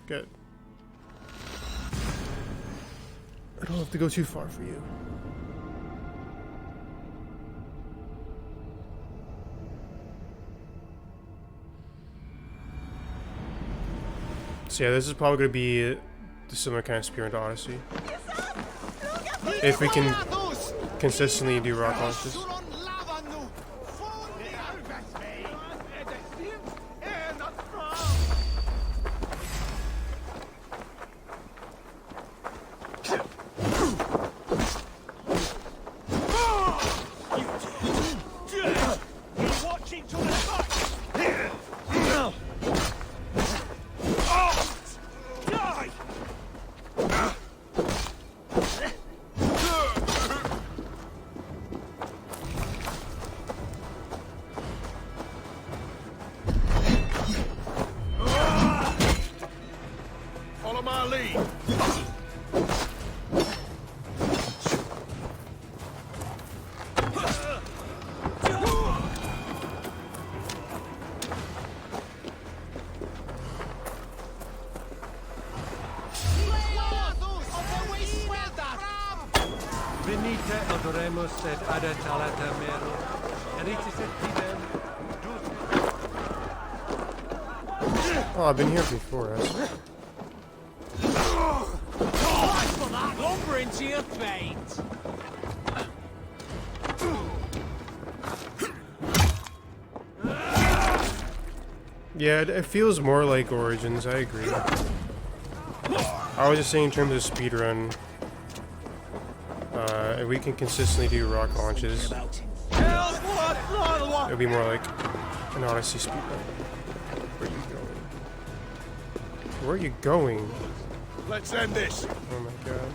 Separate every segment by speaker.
Speaker 1: Good. I don't have to go too far for you. So yeah, this is probably going to be a similar kind of speedrun to Odyssey. If we can consistently do rock launches. Oh, I've been here before, hasn't
Speaker 2: Lumber into your fate.
Speaker 1: Yeah, it feels more like Origins, I agree. I was just saying in terms of speedrun, if we can consistently do rock launches, it would be more like an Odyssey speedrun. Where are you going?
Speaker 3: Let's end this.
Speaker 1: Oh my god.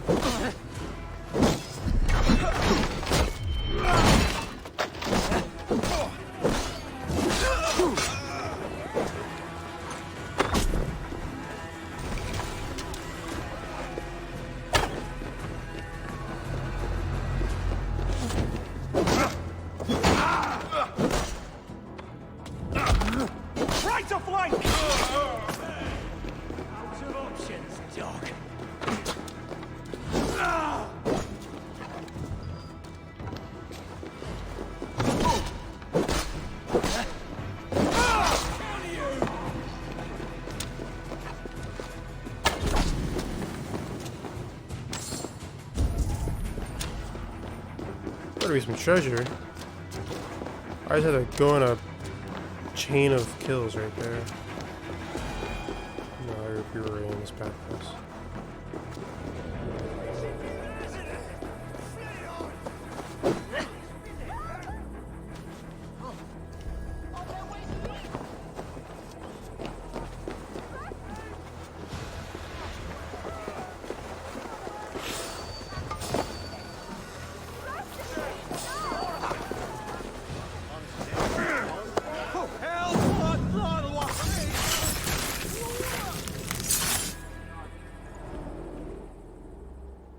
Speaker 2: Right to flank! Out of options, dog.
Speaker 1: Better be some treasure. I just had to go on a chain of kills right there. No, we were in this bad place.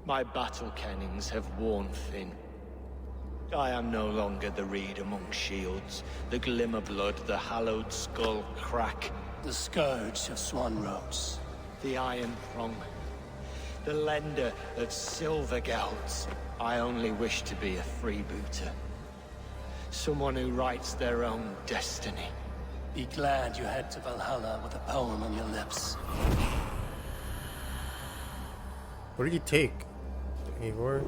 Speaker 4: My battle kennings have worn thin. I am no longer the reed among shields, the glimmer blood, the hallowed skull crack,
Speaker 5: The scourge of Swan Roads.
Speaker 4: the iron prong, the lender of silver gelds. I only wish to be a freebooter. Someone who writes their own destiny.
Speaker 5: Be glad you head to Valhalla with a poem on your lips.
Speaker 1: What did you take, Eivor?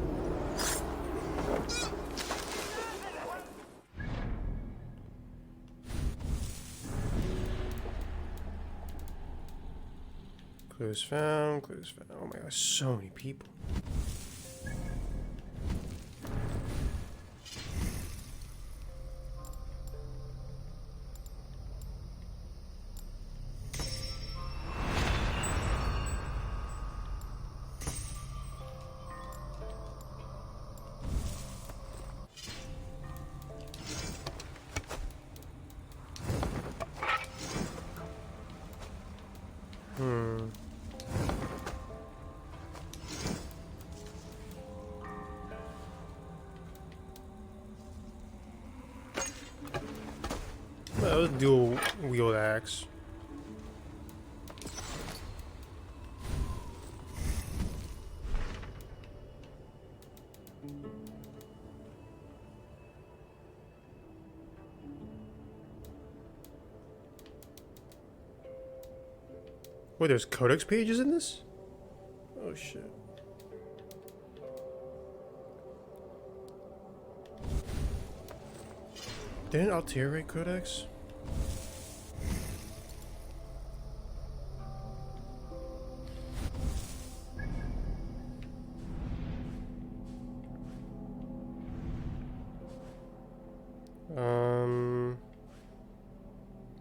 Speaker 1: Clues found, clues found. Oh my gosh, so many people. Well, dual wield axe. Wait, there's codex pages in this? Oh shit. Didn't Altair write codex?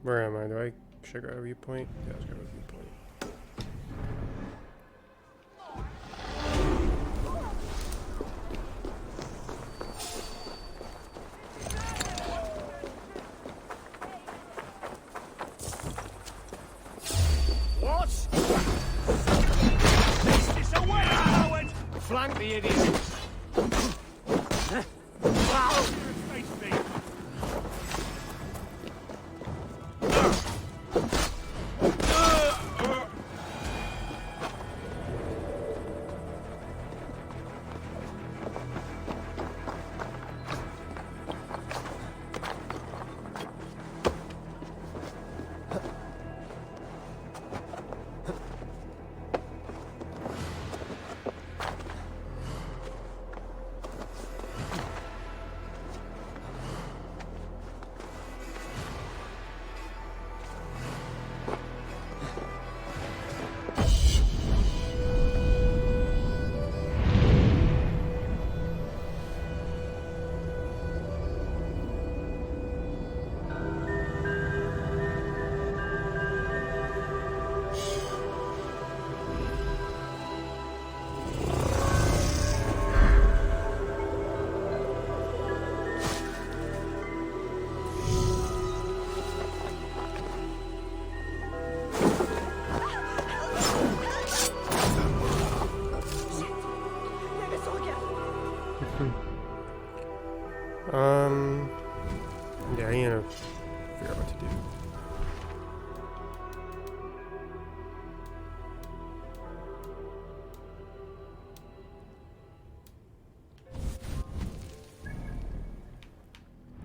Speaker 1: Where am I? Should I go to viewpoint? Yeah, let's go to viewpoint.
Speaker 3: What? This away, coward! Flank the idiot! Face me!
Speaker 1: Yeah, I need to figure out what to do.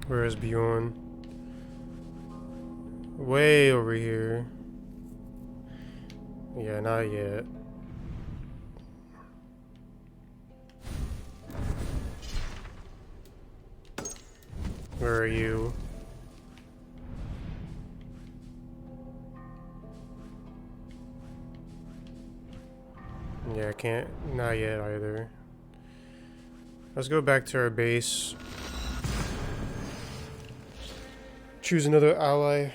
Speaker 1: Where is Bjorn? Way over here. Yeah, not yet. Where are you? Yeah, I can't. Not yet either. Let's go back to our base. Choose another ally.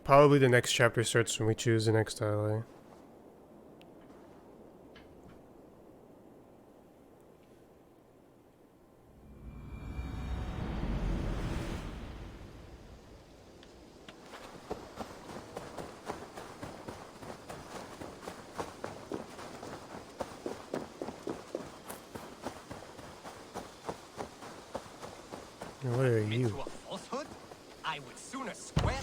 Speaker 1: Probably the next chapter starts when we choose the next ally. What are you?
Speaker 6: Into a falsehood? I would sooner square.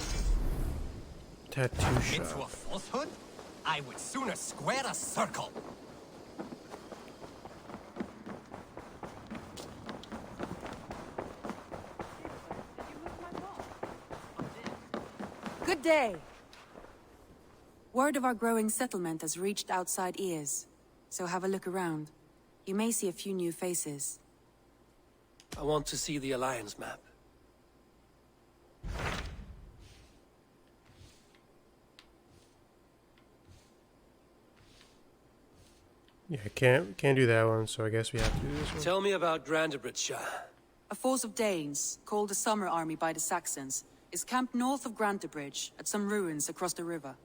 Speaker 1: Tattoo
Speaker 6: Into a
Speaker 1: shop.
Speaker 6: falsehood? I would sooner square a circle.
Speaker 7: Good day. Word of our growing settlement has reached outside ears, so have a look around. You may see a few new faces.
Speaker 5: I want to see the Alliance map.
Speaker 1: Yeah, can't do that one, so I guess we have to do this one.
Speaker 5: Tell me about Grantebridge.
Speaker 7: A force of Danes, called the Summer Army by the Saxons, is camped north of Grantebridge at some ruins across the river.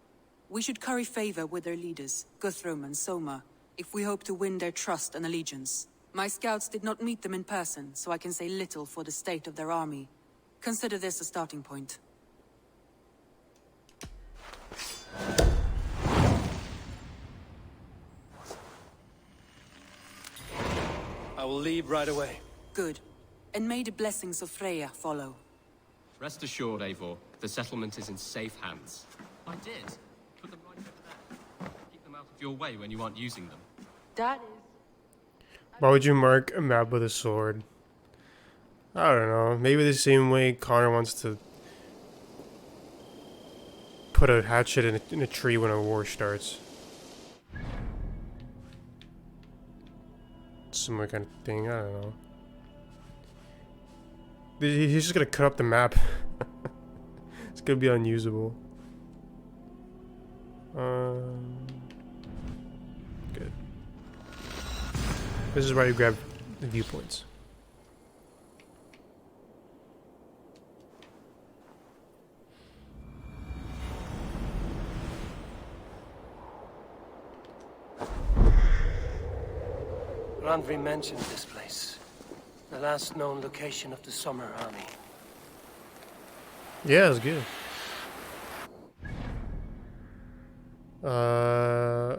Speaker 7: We should curry favor with their leaders, Guthrum and Soma, if we hope to win their trust and allegiance. My scouts did not meet them in person, so I can say little for the state of their army. Consider this a starting point.
Speaker 5: I will leave right away.
Speaker 7: Good. And may the blessings of Freya follow.
Speaker 8: Rest assured, Eivor, the settlement is in safe hands. I did. Put them right over there. Keep them out of your way when you aren't using them.
Speaker 7: That is...
Speaker 1: Why would you mark a map with a sword? I don't know. Maybe the same way Connor wants to put a hatchet in a tree when a war starts. Similar kind of thing. I don't know. He's just gonna cut up the map. It's gonna be unusable. Good. This is where you grab the viewpoints.
Speaker 5: Randvi mentioned this place. The last known location of the Summer Army.
Speaker 1: Yeah, it's good. Yeah.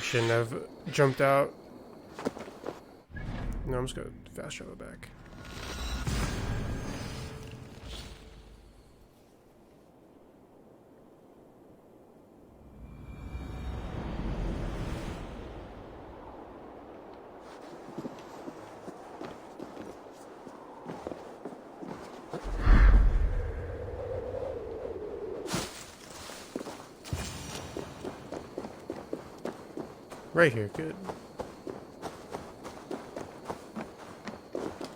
Speaker 1: Shouldn't have jumped out. No, I'm just gonna fast travel back. Right here, good.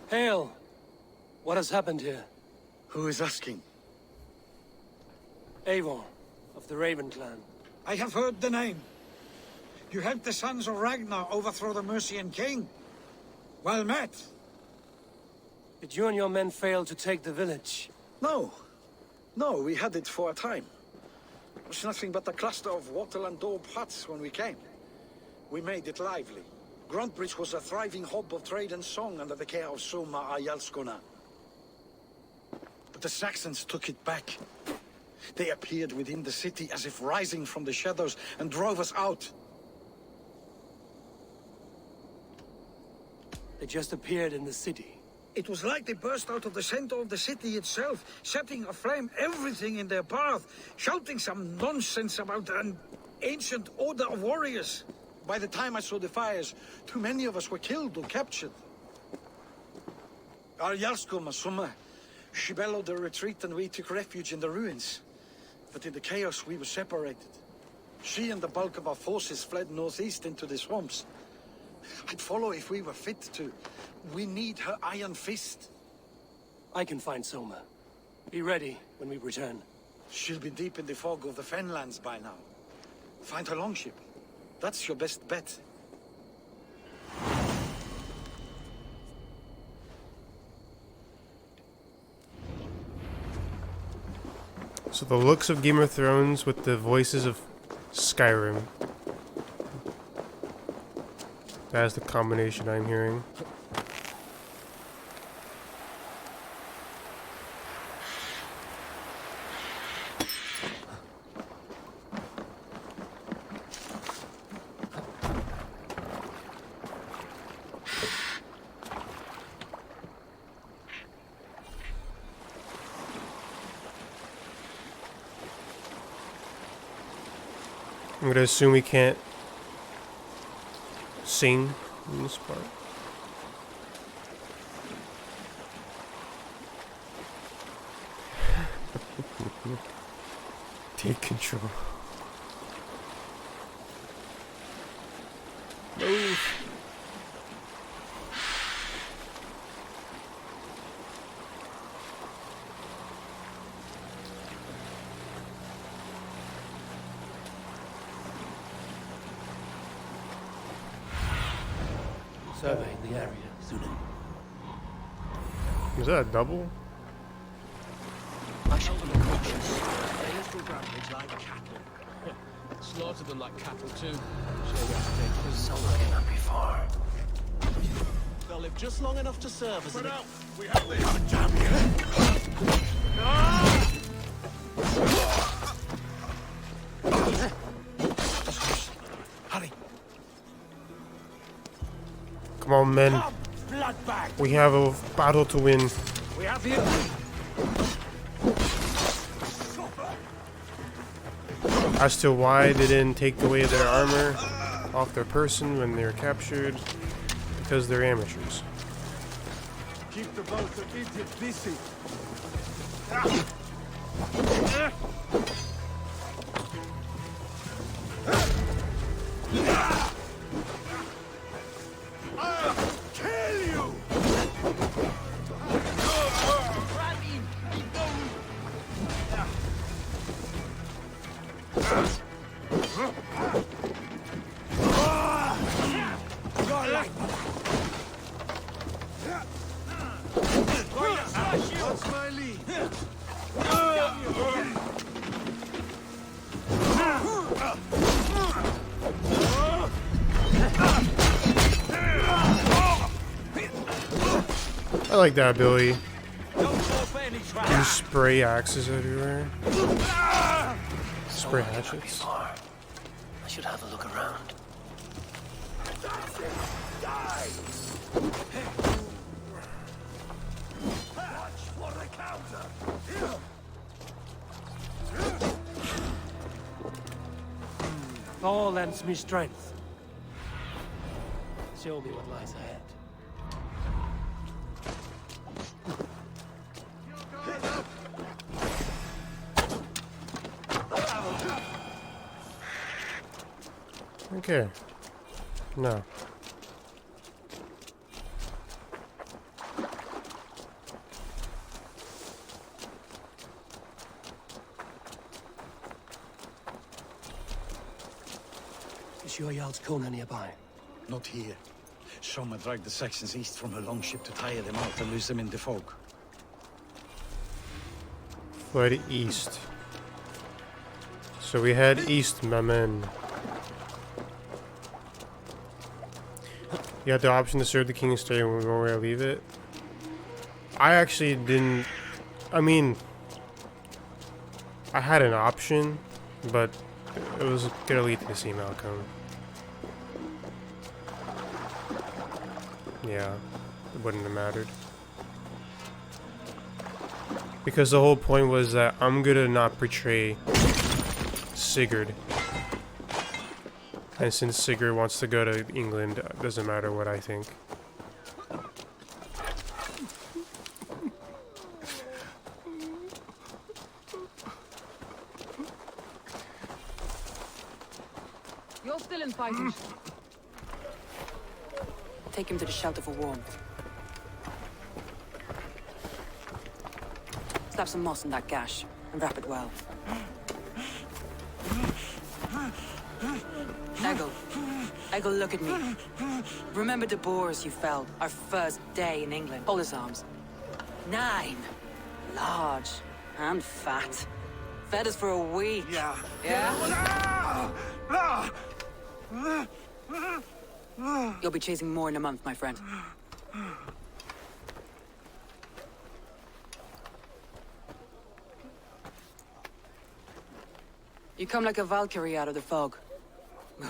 Speaker 5: Hail! What has happened here?
Speaker 9: Who is asking?
Speaker 5: Eivor, of the Raven clan.
Speaker 10: I have heard the name. You helped the sons of Ragnar overthrow the Mercian king. Well met.
Speaker 5: Did you and your men fail to take the village?
Speaker 9: No. No, we had it for a time. It was nothing but a cluster of wattle and daub huts when we came. We made it lively. Gruntbridge was a thriving hub of trade and song under the care of Soma Ayalskona. But the Saxons took it back. They appeared within the city as if rising from the shadows and drove us out.
Speaker 5: They just appeared in the city.
Speaker 10: It was like they burst out of the center of the city itself, setting aflame everything in their path, shouting some nonsense about an ancient order of warriors.
Speaker 9: By the time I saw the fires, too many of us were killed or captured. Ayalskona Soma, she bellowed a retreat and we took refuge in the ruins. But in the chaos we were separated. She and the bulk of our forces fled northeast into the swamps. I'd follow if we were fit to. We need her iron fist.
Speaker 5: I can find Soma. Be ready when we return.
Speaker 9: She'll be deep in the fog of the Fenlands by now. Find her longship. That's your best bet.
Speaker 1: So the looks of Game of Thrones with the voices of Skyrim. That is the combination I'm hearing. I'm gonna assume we can't sing in this part. Take control. Move.
Speaker 5: Survey the area, Sunan.
Speaker 1: Is that a double?
Speaker 2: I shall be cautious. They live through Grandbridge like cattle.
Speaker 8: Slaughtered them like cattle too. Sure we have to take this.
Speaker 5: So looking at before.
Speaker 2: They'll live just long enough to serve as an...
Speaker 3: We have the
Speaker 9: Hurry.
Speaker 1: Come on, men.
Speaker 3: bloodbath.
Speaker 1: We have a battle to win.
Speaker 10: We have you.
Speaker 1: As to why they didn't take away their armor off their person when they were captured, because they're amateurs.
Speaker 3: Keep the boat of idiot busy. Kill you! What's my lead?
Speaker 1: I like that ability. You spray axes everywhere. Spray hatchets.
Speaker 5: I should have a look around. All lends me strength. Show me what lies ahead.
Speaker 1: Okay. No.
Speaker 5: Is your Jarl's Kona nearby?
Speaker 9: Not here. Soma dragged the Saxons east from her longship to tire them out and lose them in the fog.
Speaker 1: Fled east. So we head east, my men. You had the option to serve the king and stay when we go where I leave it. I actually didn't. I mean, I had an option, but it was gonna lead to the same outcome. Yeah, it wouldn't have mattered. Because the whole point was that I'm gonna not betray Sigurd. And since Sigurd wants to go to England, it doesn't matter what I think.
Speaker 7: You're still in fighting. Take him to the shelter for warmth. Slap some moss in that gash and wrap it well. Eggle, look at me. Remember the boars you felled our first day in England? Hold his arms. 9. Large and fat. Fed us for a week.
Speaker 3: Yeah.
Speaker 7: Yeah? You'll be chasing more in a month, my friend. You come like a Valkyrie out of the fog.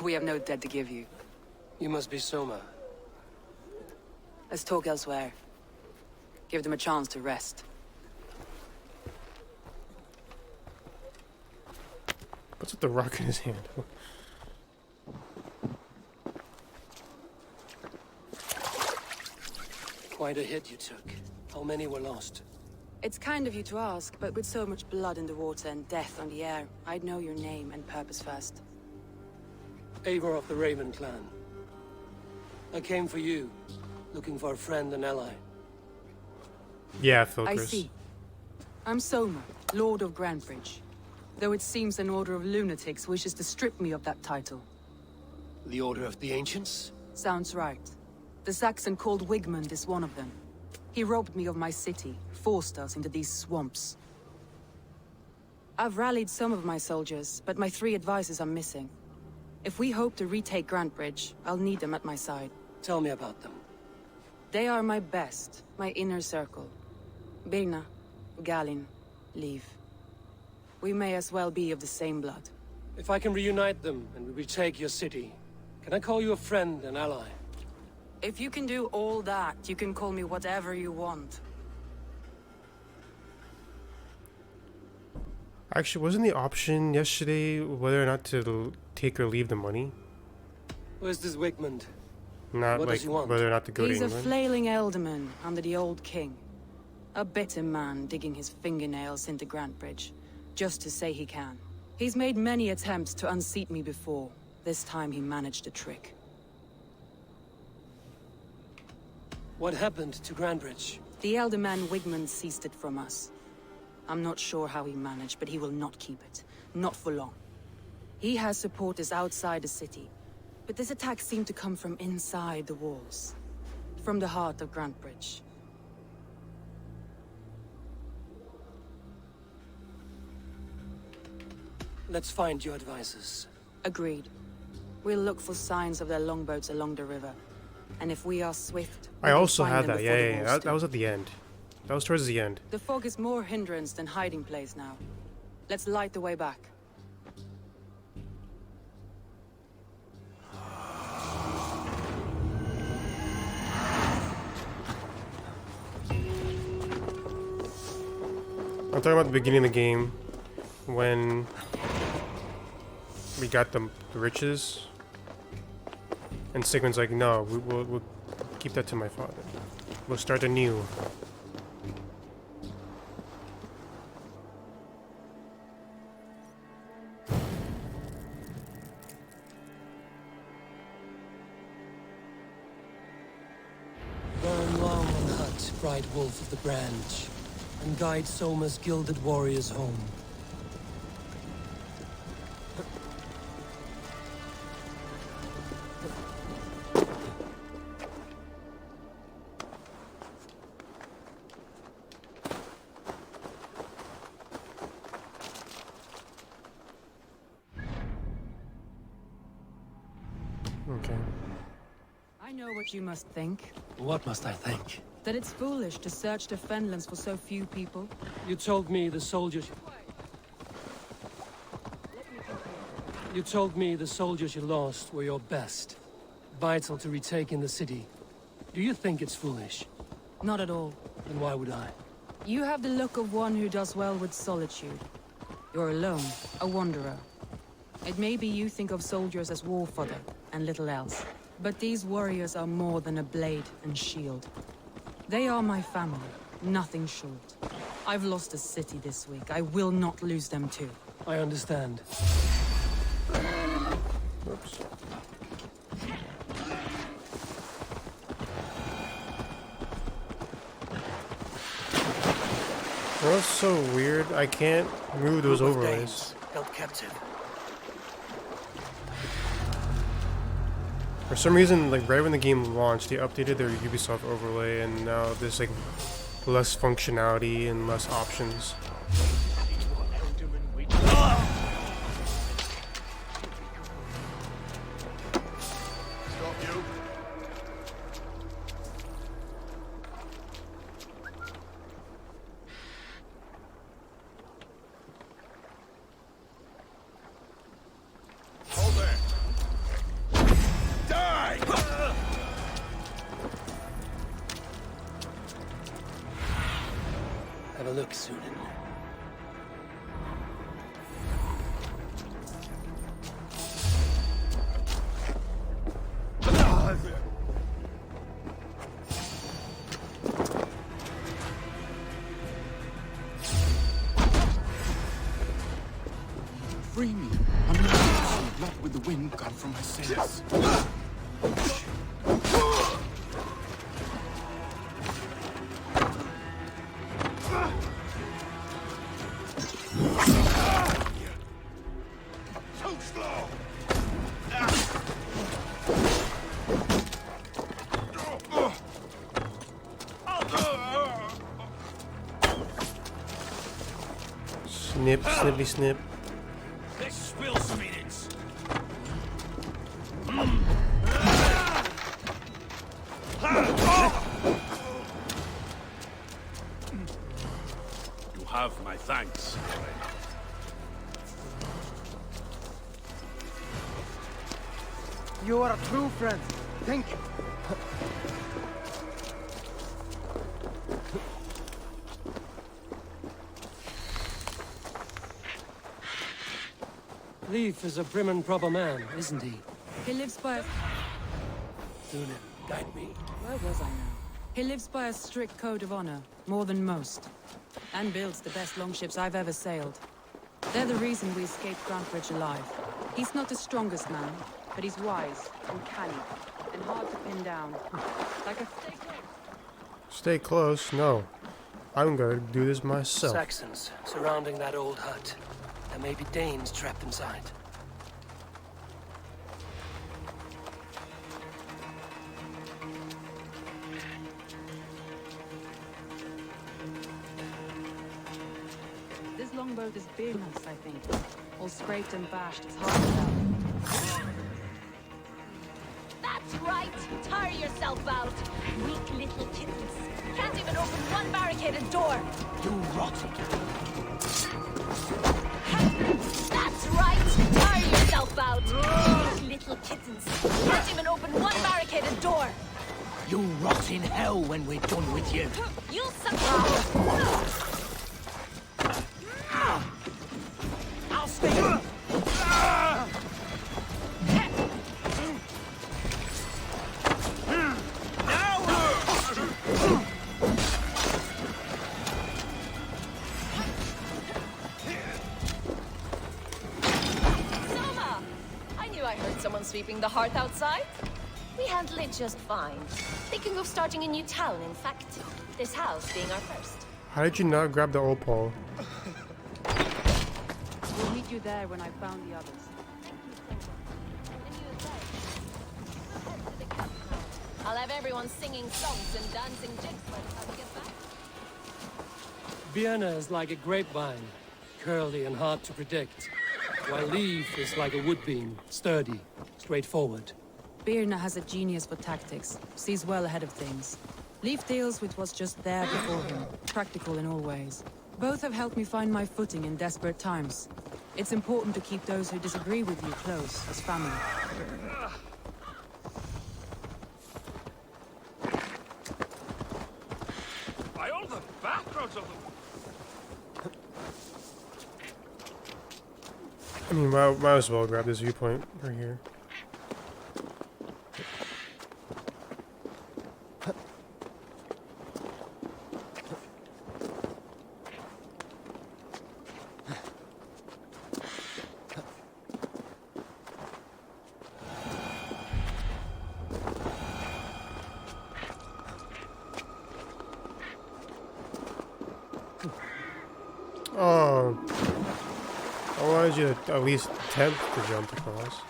Speaker 7: We have no dead to give you.
Speaker 5: You must be Soma.
Speaker 7: Let's talk elsewhere. Give them a chance to rest.
Speaker 1: What's with the rock in his hand?
Speaker 5: Quite a hit you took. How many were lost?
Speaker 7: It's kind of you to ask, but with so much blood in the water and death on the air, I'd know your name and purpose first.
Speaker 5: Eivor of the Raven clan. I came for you, looking for a friend and ally.
Speaker 1: Yeah,
Speaker 7: I
Speaker 1: Filkers.
Speaker 7: see. I'm Soma, Lord of Grantebridge. Though it seems an order of lunatics wishes to strip me of that title.
Speaker 5: The Order of the Ancients?
Speaker 7: Sounds right. The Saxon called Wigmund is one of them. He robbed me of my city, forced us into these swamps. I've rallied some of my soldiers, but my 3 advisors are missing. If we hope to retake Grantebridge, I'll need them at my side.
Speaker 5: Tell me about them.
Speaker 7: They are my best, my inner circle. Birna, Galin, Leave. We may as well be of the same blood.
Speaker 5: If I can reunite them and we retake your city, can I call you a friend and ally?
Speaker 7: If you can do all that, you can call me whatever you want.
Speaker 1: Actually, wasn't the option yesterday whether or not to take or leave the money?
Speaker 5: Where's this Wigmund?
Speaker 1: Not
Speaker 5: What
Speaker 1: like
Speaker 5: does he want?
Speaker 1: whether or not to go
Speaker 7: He's
Speaker 1: to
Speaker 7: a
Speaker 1: England.
Speaker 7: flailing elderman under the old king. A bitter man digging his fingernails into Grantebridge, just to say he can. He's made many attempts to unseat me before. This time he managed a trick.
Speaker 5: What happened to Grantebridge?
Speaker 7: The elderman Wigmund seized it from us. I'm not sure how he managed, but he will not keep it. Not for long. He has supporters outside the city, but this attack seemed to come from inside the walls. From the heart of Grantebridge.
Speaker 5: Let's find your advisors.
Speaker 7: Agreed. We'll look for signs of their longboats along the river. And if we are swift, we
Speaker 1: I
Speaker 7: will
Speaker 1: also
Speaker 7: find
Speaker 1: had
Speaker 7: them
Speaker 1: that.
Speaker 7: before the
Speaker 1: Yeah.
Speaker 7: walls
Speaker 1: That
Speaker 7: do.
Speaker 1: was at the end. That was towards the end.
Speaker 7: The fog is more hindrance than hiding place now. Let's light the way back.
Speaker 1: I'm talking about the beginning of the game when we got the riches, and Sigmund's like, "No, we'll keep that to my father. We'll start anew."
Speaker 5: Burn long and hut, bright wolf of the branch, and guide Soma's gilded warriors home.
Speaker 1: Okay.
Speaker 7: I know what you must think.
Speaker 5: What must I think?
Speaker 7: That it's foolish to search the Fenlands for so few people.
Speaker 5: You told me the soldiers... You told me the soldiers you lost were your best. Vital to retaking the city. Do you think it's foolish?
Speaker 7: Not at all.
Speaker 5: Then why would I?
Speaker 7: You have the look of one who does well with solitude. You're alone, a wanderer. It may be you think of soldiers as war fodder, and little else. But these warriors are more than a blade and shield. They are my family, nothing short. I've lost a city this week. I will not lose them too.
Speaker 5: I understand.
Speaker 1: Oops. That's so weird. I can't move those overlays.
Speaker 5: Held captive.
Speaker 1: For some reason, like right when the game launched, they updated their Ubisoft overlay, and now there's like less functionality and less options.
Speaker 3: Stop you. Hold there. Die!
Speaker 5: Have a look, Sunan.
Speaker 11: Free me. I'm not blood with the wind gone from my sails.
Speaker 3: Too slow!
Speaker 1: Snip, snippy, snip.
Speaker 3: Let's spill some minutes. You have my thanks.
Speaker 10: You are a true friend. Thank you.
Speaker 5: Leif is a prim and proper man, isn't he?
Speaker 7: He lives by a...
Speaker 5: Suna, guide me.
Speaker 7: Where was I now? He lives by a strict code of honor, more than most. And builds the best longships I've ever sailed. They're the reason we escaped Grantebridge alive. He's not the strongest man, but he's wise and canny, and hard to pin down. Like a...
Speaker 1: Stay close? No. I'm gonna do this myself.
Speaker 5: Saxons surrounding that old hut. There may be Danes trapped inside.
Speaker 7: This longboat is big, I think. All scraped and bashed, it's hard to tell.
Speaker 12: That's right! Tire yourself out! Weak little kittens. Can't even open one barricaded door!
Speaker 6: You rotten!
Speaker 12: That's right! Tire yourself out! Weak little kittens. Can't even open one barricaded door!
Speaker 6: You rot in hell when we're done with you!
Speaker 12: You'll suck!
Speaker 6: I'll stay!
Speaker 12: Sweeping the hearth outside? We handle it just fine. Thinking of starting a new town, in fact. This house being our first.
Speaker 1: How did you not grab the old pole?
Speaker 7: We'll meet you there when I've found the others.
Speaker 12: I'll have everyone singing songs and dancing jigs by the time we get back.
Speaker 5: Vienna is like a grapevine, curly and hard to predict. While Leif is like a woodbeam, sturdy, straightforward.
Speaker 7: Birna has a genius for tactics, sees well ahead of things. Leif deals with what's just there before him, practical in all ways. Both have helped me find my footing in desperate times. It's important to keep those who disagree with you close, as family.
Speaker 3: By all the backgrounds of them.
Speaker 1: I mean, might as well grab this viewpoint right here. Oh, I wanted you to at least attempt to jump across.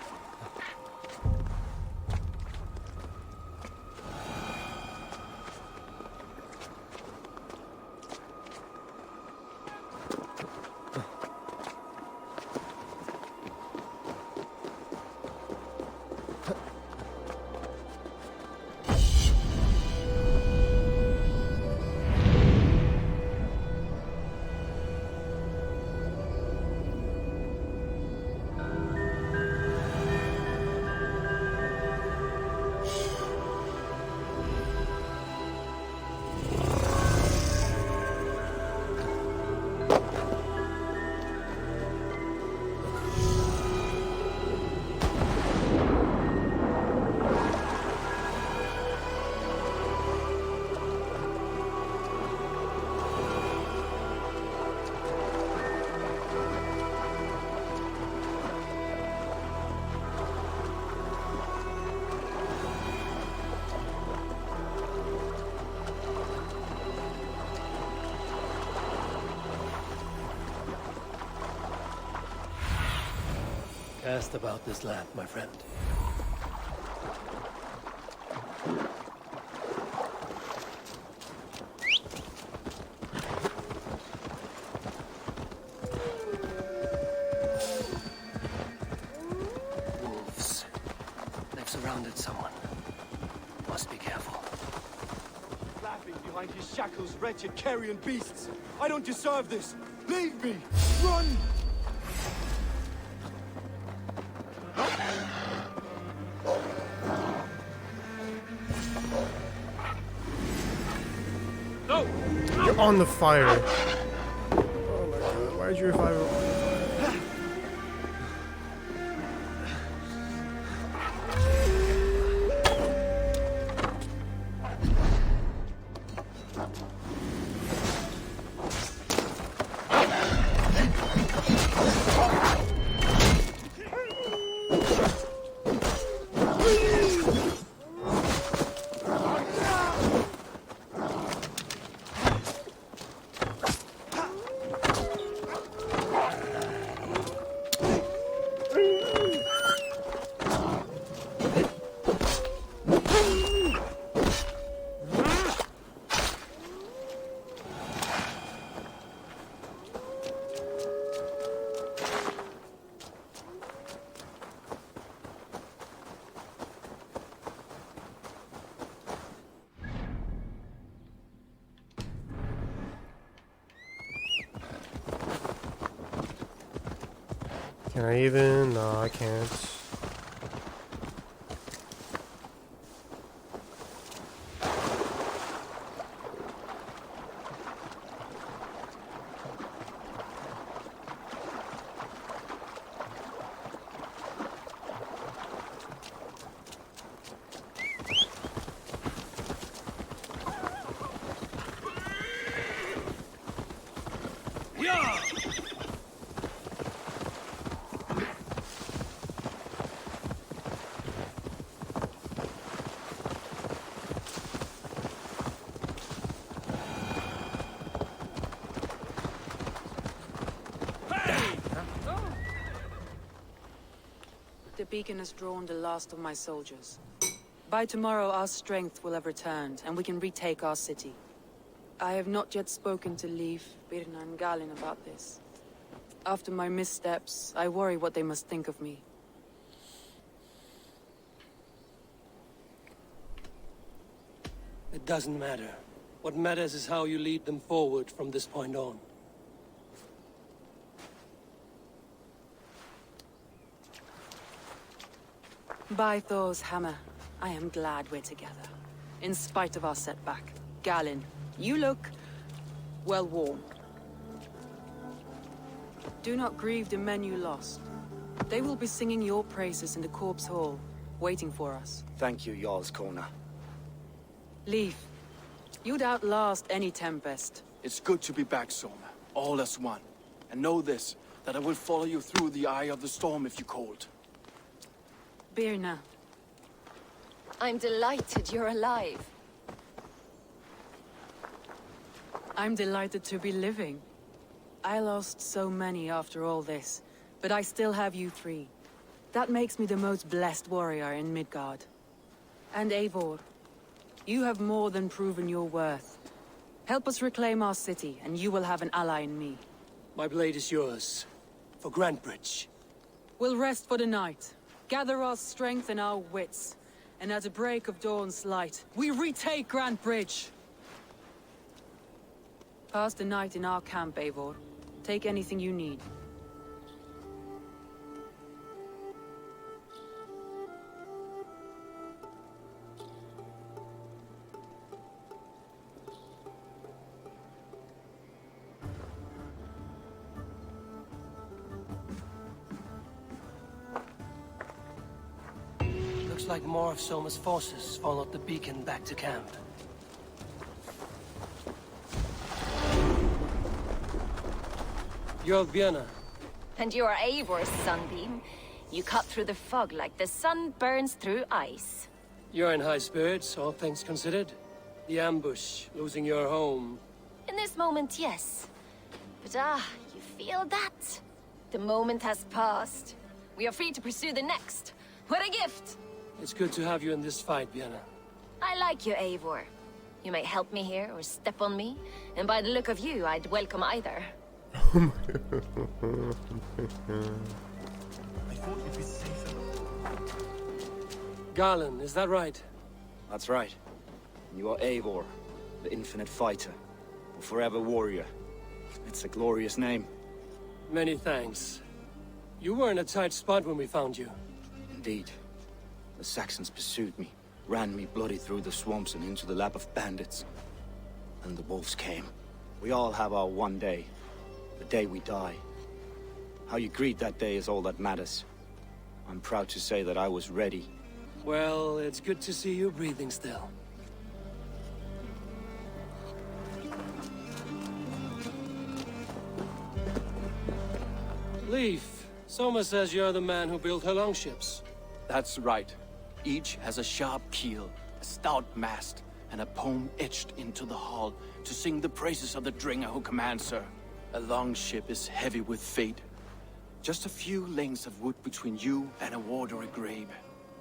Speaker 5: Cast about this land, my friend. Wolves. They've surrounded someone. Must be careful.
Speaker 3: Laughing behind his shackles, wretched carrion beasts. I don't deserve this. Leave me. Run.
Speaker 1: No! You're on the fire. Oh my god, why did you revive him? Can I even? No, I can't.
Speaker 7: The beacon has drawn the last of my soldiers. By tomorrow, our strength will have returned, and we can retake our city. I have not yet spoken to Leif, Birna, and Galin about this. After my missteps, I worry what they must think of me.
Speaker 5: It doesn't matter. What matters is how you lead them forward from this point on.
Speaker 7: By Thor's hammer, I am glad we're together. In spite of our setback. Galin, you look... well worn. Do not grieve the men you lost. They will be singing your praises in the Corpse Hall, waiting for us.
Speaker 9: Thank you, Jarl's Kona.
Speaker 7: Leif, you'd outlast any tempest.
Speaker 11: It's good to be back, Soma. All as one. And know this, that I will follow you through the eye of the storm if you called.
Speaker 7: Birna.
Speaker 12: I'm delighted you're alive.
Speaker 7: I'm delighted to be living. I lost so many after all this, but I still have you three. That makes me the most blessed warrior in Midgard. And Eivor, you have more than proven your worth. Help us reclaim our city, and you will have an ally in me.
Speaker 5: My blade is yours. For Grantebridge.
Speaker 7: We'll rest for the night. Gather our strength and our wits. And at the break of dawn's light, we retake Grantebridge! Pass the night in our camp, Eivor. Take anything you need.
Speaker 5: Looks like more of Soma's forces followed the beacon back to camp. You're Birna.
Speaker 12: And you're Eivor's sunbeam. You cut through the fog like the sun burns through ice.
Speaker 5: You're in high spirits, all things considered. The ambush, losing your home.
Speaker 12: In this moment, yes. But you feel that? The moment has passed. We are free to pursue the next. What a gift!
Speaker 5: It's good to have you in this fight, Birna.
Speaker 12: I like you, Eivor. You may help me here or step on me, and by the look of you, I'd welcome either.
Speaker 11: I thought it'd be safer.
Speaker 5: Galin, is that right?
Speaker 13: That's right. You are Eivor, the infinite fighter, the forever warrior. It's a glorious name.
Speaker 5: Many thanks. You were in a tight spot when we found you.
Speaker 13: Indeed. The Saxons pursued me, ran me bloody through the swamps and into the lap of bandits. And the wolves came. We all have our one day. The day we die. How you greet that day is all that matters. I'm proud to say that I was ready.
Speaker 5: Well, it's good to see you breathing still. Leif, Soma says you're the man who built her longships.
Speaker 11: That's right. Each has a sharp keel, a stout mast, and a poem etched into the hull to sing the praises of the Dringer who commands her. A longship is heavy with fate. Just a few lengths of wood between you and a watery grave.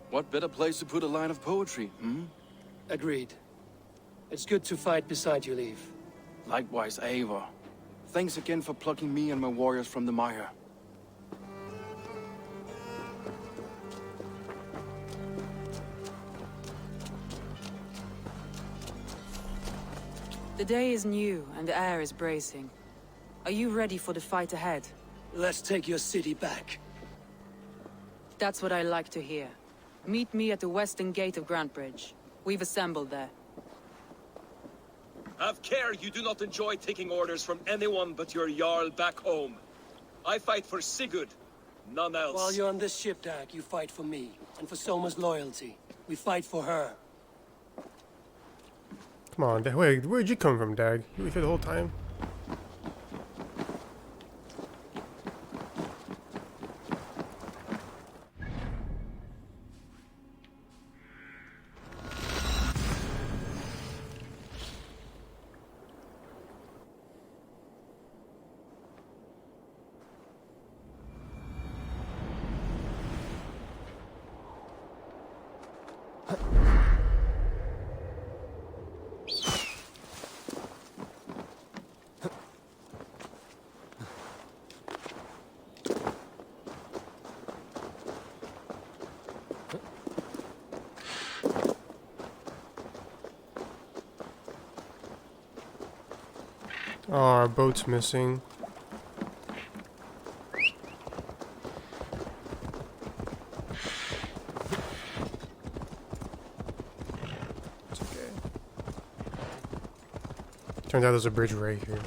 Speaker 11: What better place to put a line of poetry, hmm?
Speaker 5: Agreed. It's good to fight beside you, Leif.
Speaker 11: Likewise, Eivor. Thanks again for plucking me and my warriors from the mire.
Speaker 7: The day is new, and the air is bracing. Are you ready for the fight ahead?
Speaker 5: Let's take your city back.
Speaker 7: That's what I like to hear. Meet me at the western gate of Grantebridge. We've assembled there.
Speaker 14: Have care you do not enjoy taking orders from anyone but your Jarl back home. I fight for Sigurd, none else.
Speaker 5: While you're on this ship, Dag, you fight for me, and for Soma's loyalty. We fight for her.
Speaker 1: Come on, wait, where'd you come from, Dag? You were here the whole time? Oh, our boat's missing. It's okay. Turns out there's a bridge right here.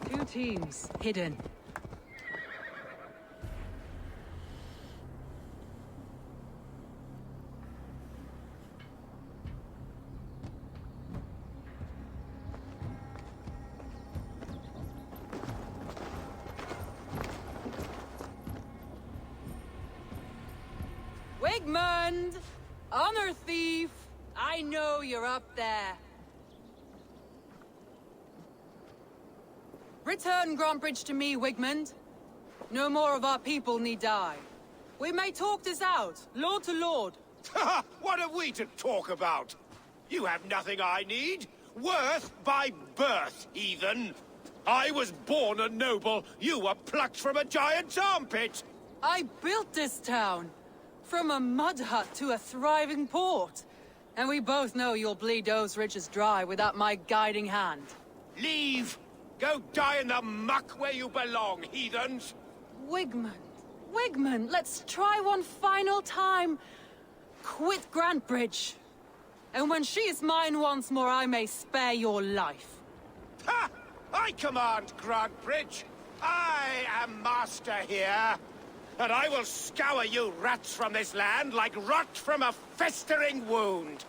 Speaker 7: Two teams, hidden. Wigmund! Honor thief! I know you're up there. Return Grantebridge to me, Wigmund. No more of our people need die. We may talk this out, lord to lord.
Speaker 15: What have we to talk about? You have nothing I need. Worth by birth, heathen. I was born a noble. You were plucked from a giant's armpit.
Speaker 7: I built this town. From a mud hut to a thriving port. And we both know you'll bleed those riches dry without my guiding hand.
Speaker 15: Leave! Go die in the muck where you belong, heathens!
Speaker 7: Wigmund, let's try one final time. Quit Grantebridge. And when she is mine once more, I may spare your life.
Speaker 15: Ha! I command Grantebridge. I am master here. And I will scour you rats from this land like rot from a festering wound.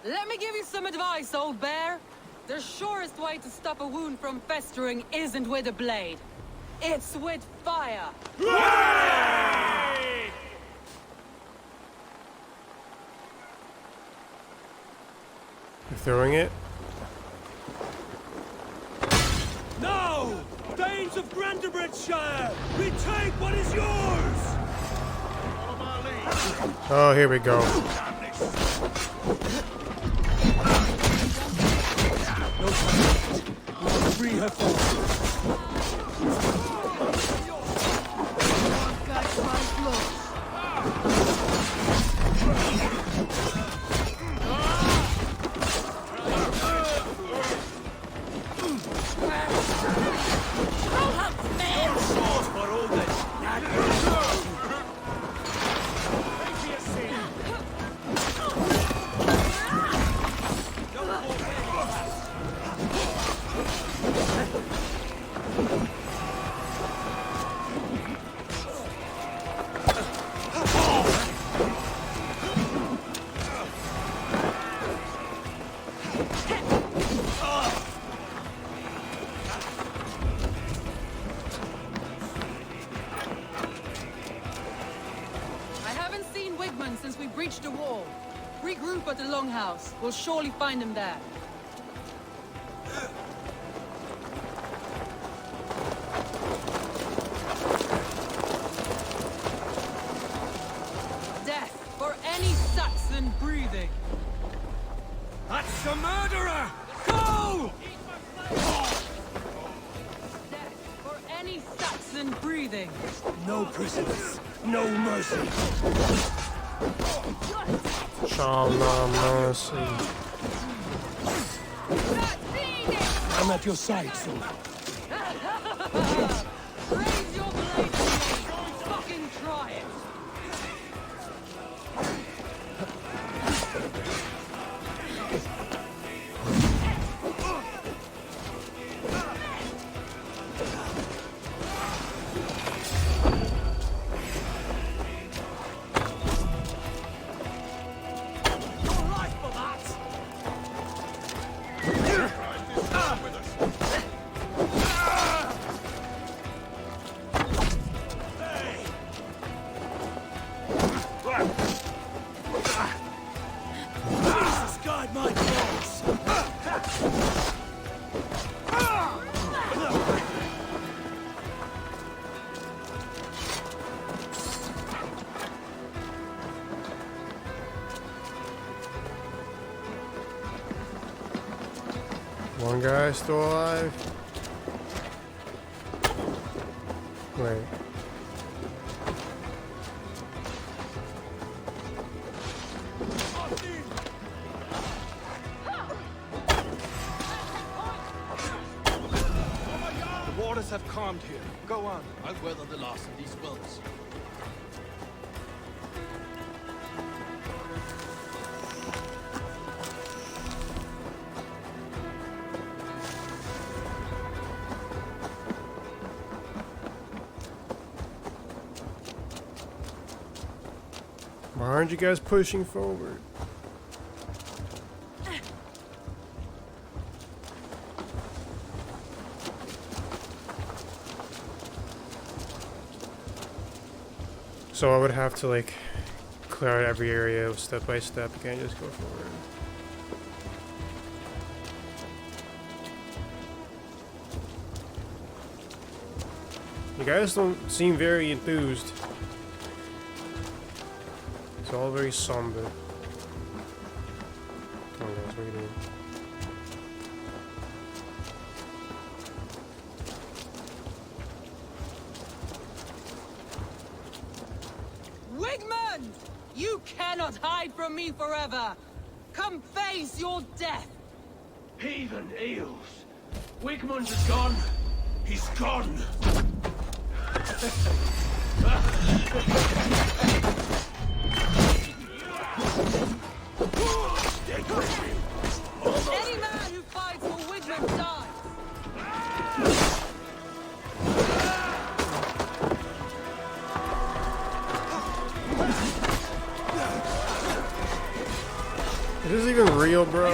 Speaker 7: Let me give you some advice, old bear. The surest way to stop a wound from festering isn't with a blade. It's with fire.
Speaker 15: Hooray!
Speaker 1: You're throwing it?
Speaker 3: No! Danes of Grantebridgeshire! Retake what is yours!
Speaker 1: Oh, here we go.
Speaker 3: No time. We'll free her forces.
Speaker 7: Since we breached the wall. Regroup at the Longhouse. We'll surely find him there. Death for any Saxon breathing.
Speaker 3: That's the murderer! Go!
Speaker 7: Death for any Saxon breathing.
Speaker 3: No prisoners. No mercy.
Speaker 1: Shall not mercy.
Speaker 5: I'm at your side, Soma.
Speaker 7: Raise your blade to me! Fucking try it!
Speaker 1: One guy still alive. Wait.
Speaker 3: The waters have calmed here. Go on. I'll weather the last of these wells.
Speaker 1: Why aren't you guys pushing forward? So I would have to like clear out every area step by step. You can't just go forward. You guys don't seem very enthused. It's all very somber. Come on guys, what are you doing?
Speaker 7: Wigman! You cannot hide from me forever! Come face your death!
Speaker 15: Heathen eels. Wigmund is gone. He's gone.
Speaker 7: Any man who fights for Wigman dies!
Speaker 1: Is this even real, bro?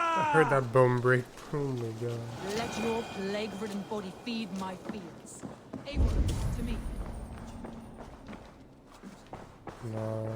Speaker 1: I heard that bone break. Oh my god.
Speaker 7: Let your plague-ridden body feed my fears. Eivor, to me.
Speaker 1: No.